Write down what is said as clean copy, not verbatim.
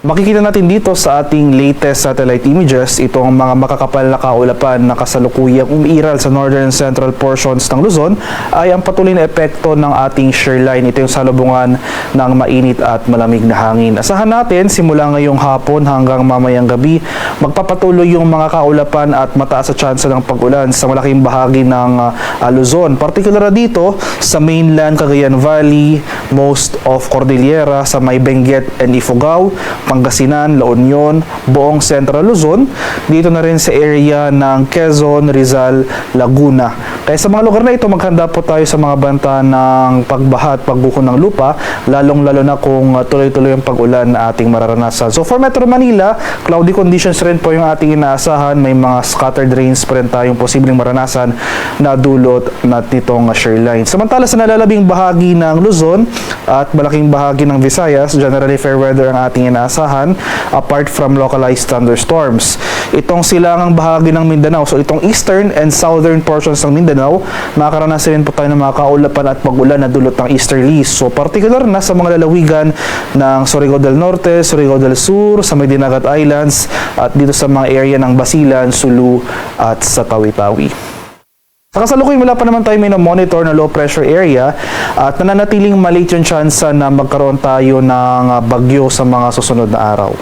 Makikita natin dito sa ating latest satellite images itong mga makakapal na kaulapan na kasalukuyang umiiral sa northern central portions ng Luzon ay ang patuloy na epekto ng ating shear line. Ito yung salubungan ng mainit at malamig na hangin. Asahan natin simula ngayong hapon hanggang mamayang gabi magpapatuloy yung mga kaulapan at mataas sa tsansa ng pag-ulan sa malaking bahagi ng Luzon. Partikular dito sa mainland Cagayan Valley, most of Cordillera, sa may Benguet and Ifugao, Pangasinan, La Union, buong Central Luzon, dito na rin sa area ng Quezon, Rizal, Laguna. Kaya sa mga lugar na ito, maghanda po tayo sa mga banta ng pagbaha at pagbuko ng lupa, lalong-lalo na kung tuloy-tuloy ang pag-ulan na ating mararanasan. So for Metro Manila, cloudy conditions rin po yung ating inaasahan. May mga scattered rains pa rin tayong posibleng maranasan na dulot na nitong shear line. Samantala sa nalalabing bahagi ng Luzon at malaking bahagi ng Visayas, generally fair weather ang ating inaasahan apart from localized thunderstorms. Itong silangang bahagi ng Mindanao, so itong eastern and southern portions ng Mindanao, makakaranas rin po tayo ng mga kaulapan at pag-ulan na dulot ng easterlies. So particular na sa mga lalawigan ng Surigao del Norte, Surigao del Sur, sa may Dinagat Islands at dito sa mga area ng Basilan, Sulu at sa Tawi-Tawi. Sa kasalukuyan, wala pa naman tayo may monitor na low pressure area at nananatiling maliit yung chance na magkaroon tayo ng bagyo sa mga susunod na araw.